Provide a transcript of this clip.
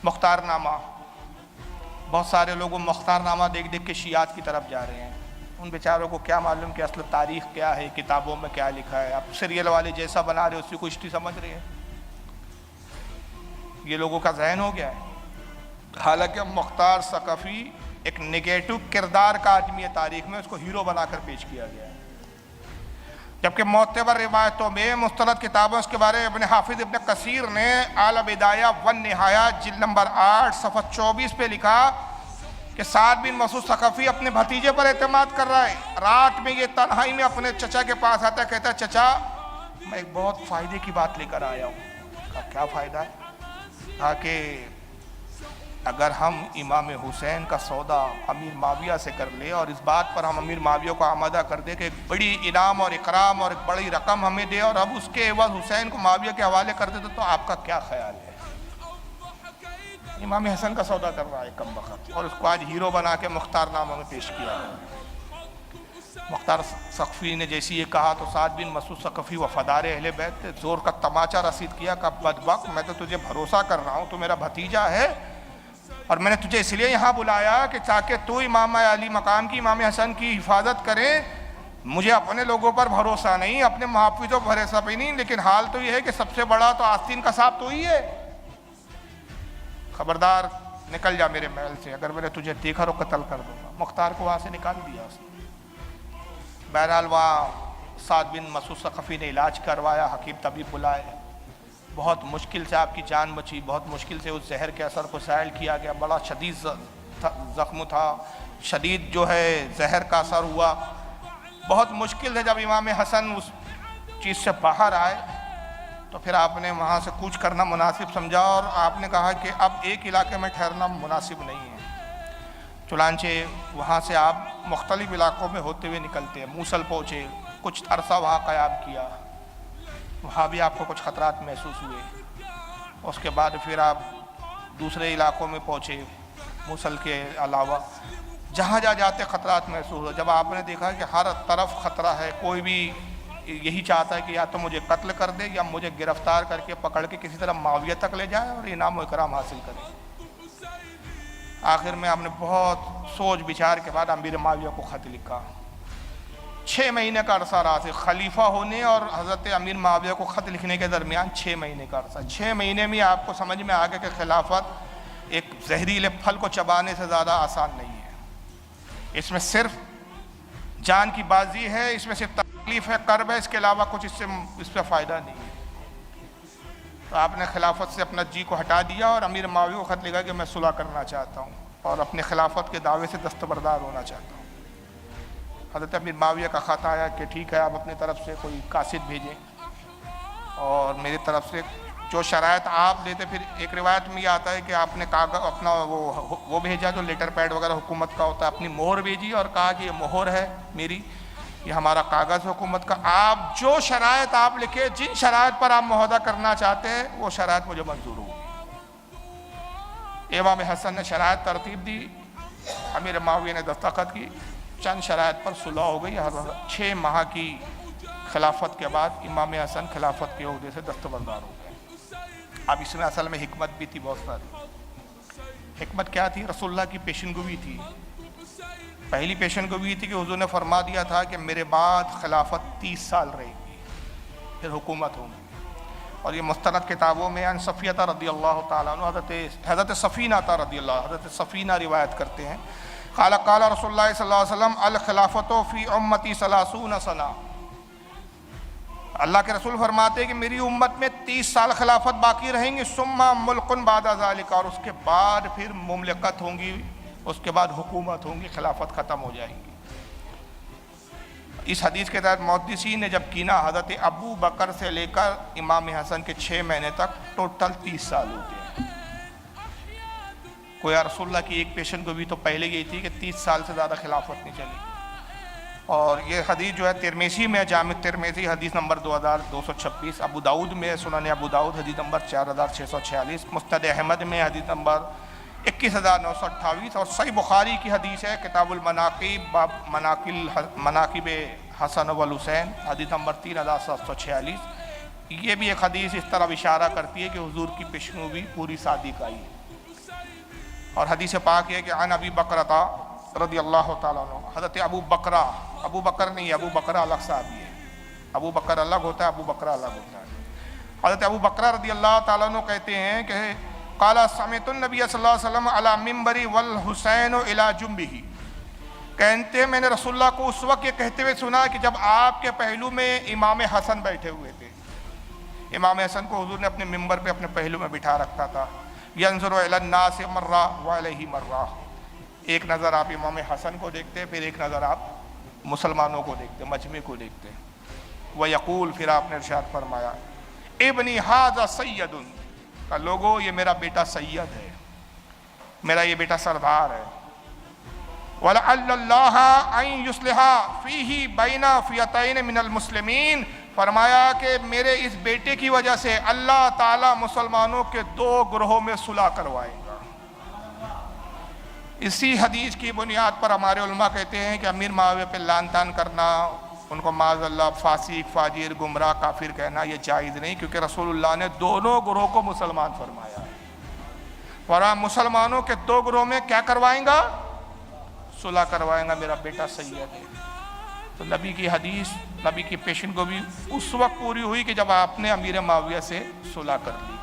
مختار نامہ، بہت سارے لوگ وہ مختار نامہ دیکھ دیکھ کے شیعات کی طرف جا رہے ہیں. ان بیچاروں کو کیا معلوم کہ اصل تاریخ کیا ہے، کتابوں میں کیا لکھا ہے. اب سیریل والے جیسا بنا رہے، اسی کو ہسٹری سمجھ رہے ہیں. یہ لوگوں کا ذہن ہو گیا ہے. حالانکہ مختار ثقفی ایک نگیٹو کردار کا آدمی ہے تاریخ میں، اس کو ہیرو بنا کر پیش کیا گیا ہے. جبکہ معتبر روایتوں میں مستند کتابوں اس کے بارے میں ابن حافظ ابن کثیر نے البدایہ والنہایہ جلد نمبر 8 صفحہ 24 پہ لکھا کہ سعد بن مسعود ثقفی اپنے بھتیجے پر اعتماد کر رہا ہے. رات میں یہ تنہائی میں اپنے چچا کے پاس آتا ہے، کہتا ہے چچا میں ایک بہت فائدے کی بات لے کر آیا ہوں. کہا کیا فائدہ ہے؟ کہا کہ اگر ہم امام حسین کا سودا امیر معاویہ سے کر لے اور اس بات پر ہم امیر معاویہ کو آمادہ کر دے کہ ایک بڑی انعام اور اکرام اور ایک بڑی رقم ہمیں دے اور اب اس کے عوض حسین کو معاویہ کے حوالے کر دے تو آپ کا کیا خیال ہے؟ امام حسن کا سودا کر رہا ہے کم بخت، اور اس کو آج ہیرو بنا کے مختار نامہ میں پیش کیا ہے. مختار ثقفی نے جیسی یہ کہا تو سعد بن مسعود ثقفی وفادار اہل بیت نے زور کا تماچا رسید کیا کہ بدبخت میں تو تجھے بھروسہ کر رہا ہوں، تو میرا بھتیجا ہے اور میں نے تجھے اس لیے یہاں بلایا کہ تاکہ تو امام علی مقام کی امام حسن کی حفاظت کرے. مجھے اپنے لوگوں پر بھروسہ نہیں، اپنے محافظوں پر بھروسہ بھی نہیں، لیکن حال تو یہ ہے کہ سب سے بڑا تو آستین کا صاحب تو ہی ہے. خبردار نکل جا میرے محل سے، اگر میں نے تجھے دیکھا تو قتل کر دوں گا. مختار کو وہاں سے نکال دیا اس نے. بہرحال وہاں سعد بن مسعود ثقفی نے علاج کروایا، حکیم طبیب بلائے، بہت مشکل سے آپ کی جان بچی، بہت مشکل سے اس زہر کے اثر کو سائل کیا گیا. بڑا شدید زخم تھا، شدید جو ہے زہر کا اثر ہوا. بہت مشکل ہے جب امام حسن اس چیز سے باہر آئے تو پھر آپ نے وہاں سے کوچ کرنا مناسب سمجھا اور آپ نے کہا کہ اب ایک علاقے میں ٹھہرنا مناسب نہیں ہے. چنانچہ وہاں سے آپ مختلف علاقوں میں ہوتے ہوئے نکلتے ہیں. موصل پہنچے، کچھ عرصہ وہاں قیام کیا، وہاں بھی آپ کو کچھ خطرات محسوس ہوئے. اس کے بعد پھر آپ دوسرے علاقوں میں پہنچے موصل کے علاوہ، جہاں جاتے خطرات محسوس ہوئے. جب آپ نے دیکھا کہ ہر طرف خطرہ ہے، کوئی بھی یہی چاہتا ہے کہ یا تو مجھے قتل کر دے یا مجھے گرفتار کر کے پکڑ کے کسی طرح معاویہ تک لے جائے اور انعام و اکرام حاصل کرے. آخر میں آپ نے بہت سوچ بچار کے بعد امیر معاویہ کو خط لکھا. 6 مہینے کا عرصہ رہا سے خلیفہ ہونے اور حضرت امیر معاویہ کو خط لکھنے کے درمیان 6 مہینے کا عرصہ. 6 مہینے میں آپ کو سمجھ میں آ گیا کہ خلافت ایک زہریلے پھل کو چبانے سے زیادہ آسان نہیں ہے. اس میں صرف جان کی بازی ہے، اس میں صرف تکلیف ہے، کرب ہے، اس کے علاوہ کچھ اس پہ فائدہ نہیں ہے. تو آپ نے خلافت سے اپنا جی کو ہٹا دیا اور امیر معاویہ کو خط لکھا کہ میں صلح کرنا چاہتا ہوں اور اپنے خلافت کے دعوے سے دستبردار ہونا چاہتا ہوں. حضرت امیر معاویہ کا خط آیا کہ ٹھیک ہے، آپ اپنی طرف سے کوئی قاصد بھیجیں اور میری طرف سے جو شرائط آپ دیتے. پھر ایک روایت میں یہ آتا ہے کہ آپ نے کاغذ اپنا وہ بھیجا جو لیٹر پیڈ وغیرہ حکومت کا ہوتا ہے، اپنی مہر بھیجی اور کہا کہ یہ مہر ہے میری، یہ ہمارا کاغذ حکومت کا، آپ جو شرائط آپ لکھے، جن شرائط پر آپ معاہدہ کرنا چاہتے ہیں وہ شرائط مجھے منظور ہوگی. امام حسن نے شرائط ترتیب دی، امیر معاویہ نے دستخط کی، چند شرائط پر صلح ہو گئی. 6 ماہ کی خلافت کے بعد امام حسن خلافت کے عہدے سے دستبردار ہو گئے. اب اس میں اصل میں حکمت بھی تھی بہت ساری. حکمت کیا تھی؟ رسول اللہ کی پیشن گوئی تھی. پہلی پیشن گوئی تھی کہ حضور نے فرما دیا تھا کہ میرے بعد خلافت 30 سال رہے گی، پھر حکومت ہوگی. اور یہ مستند کتابوں میں ان صفیہ رضی اللہ تعالیٰ عنہ، حضرت صفینہ رضی اللہ، حضرت صفینہ روایت کرتے ہیں، قال قال رسول اللہ صلی اللہ علیہ وسلم الخلافت فی امتی 30 سنہ. اللہ کے رسول فرماتے ہیں کہ میری امت میں 30 سال خلافت باقی رہیں گی. ثم ملک بعد ذالک، اور اس کے بعد پھر مملکت ہوں گی، اس کے بعد حکومت ہوں گی، خلافت ختم ہو جائے گی. اس حدیث کے تحت محدثین نے جب کینا حضرت ابو بکر سے لے کر امام حسن کے 6 مہینے تک ٹوٹل 30 سال ہوتے ہیں. کوئی رسول اللہ کی ایک پیشن گوئی تو پہلے یہی تھی کہ 30 سال سے زیادہ خلافت نہیں چلے گی. اور یہ حدیث جو ہے ترمذی میں، جامع ترمذی حدیث نمبر 2226، ابو داؤد میں سنن ابو داؤد حدیث نمبر 4646، مسند احمد میں حدیث نمبر 21928، اور صحیح بخاری کی حدیث ہے کتاب المناقب باب مناقب حسن والحسین حدیث نمبر 3746. یہ بھی ایک حدیث اس طرح اشارہ کرتی ہے کہ حضور کی پیشن گوئی پوری صادق آئی ہے. اور حدیث پاک ہے کہ عن ابی بکرۃ رضی اللہ تعالیٰ عنہ، حضرت ابو بکر نہیں، ابو بکر الگ صحابی ہے، ابو بکر الگ ہوتا ہے، ابو بکر الگ ہوتا ہے۔ حضرت ابو بکر رضی اللہ تعالیٰ عنہ کہتے ہیں کہ قال سمعت النبی صلی اللہ علیہ وسلم علی منبری والحسین الی جنبہ، کہتے میں نے رسول اللہ کو اس وقت یہ کہتے ہوئے سنا کہ جب آپ کے پہلو میں امام حسن بیٹھے ہوئے تھے۔ امام حسن کو حضور نے اپنے منبر پہ اپنے پہلو میں بٹھا رکھا تھا۔ ینظر الی الناس مرہ وعلیہ مرہ، ایک نظر آپ امام حسن کو دیکھتے، پھر ایک نظر آپ مسلمانوں کو دیکھتے، مجمع کو دیکھتے۔ ویقول، پھر آپ نے ارشاد فرمایا ابنی ھذا سید، کہ لوگو یہ میرا بیٹا سید ہے، میرا یہ بیٹا سردار ہے۔ وَلَعَلَّ اللَّهَ أَن يُصْلِحَ فِيهِ بَيْنَ فِئَتَيْنِ مِنَ الْمُسْلِمِينَ، فرمایا کہ میرے اس بیٹے کی وجہ سے اللہ تعالیٰ مسلمانوں کے دو گروہوں میں صلح کروائے گا۔ اسی حدیث کی بنیاد پر ہمارے علماء کہتے ہیں کہ امیر معاویہ پہ لعن طعن کرنا، ان کو معاذ اللہ فاسق، فاجر، گمراہ، کافر کہنا یہ جائز نہیں، کیونکہ رسول اللہ نے دونوں گروہ کو مسلمان فرمایا ہے۔ ورنہ مسلمانوں کے دو گروہ میں کیا کروائیں گا؟ صلح کروائیں گا، میرا بیٹا سید ہے۔ تو نبی کی حدیث، نبی کی پیشن گوئی اس وقت پوری ہوئی کہ جب آپ نے امیر معاویہ سے صلح کر لی۔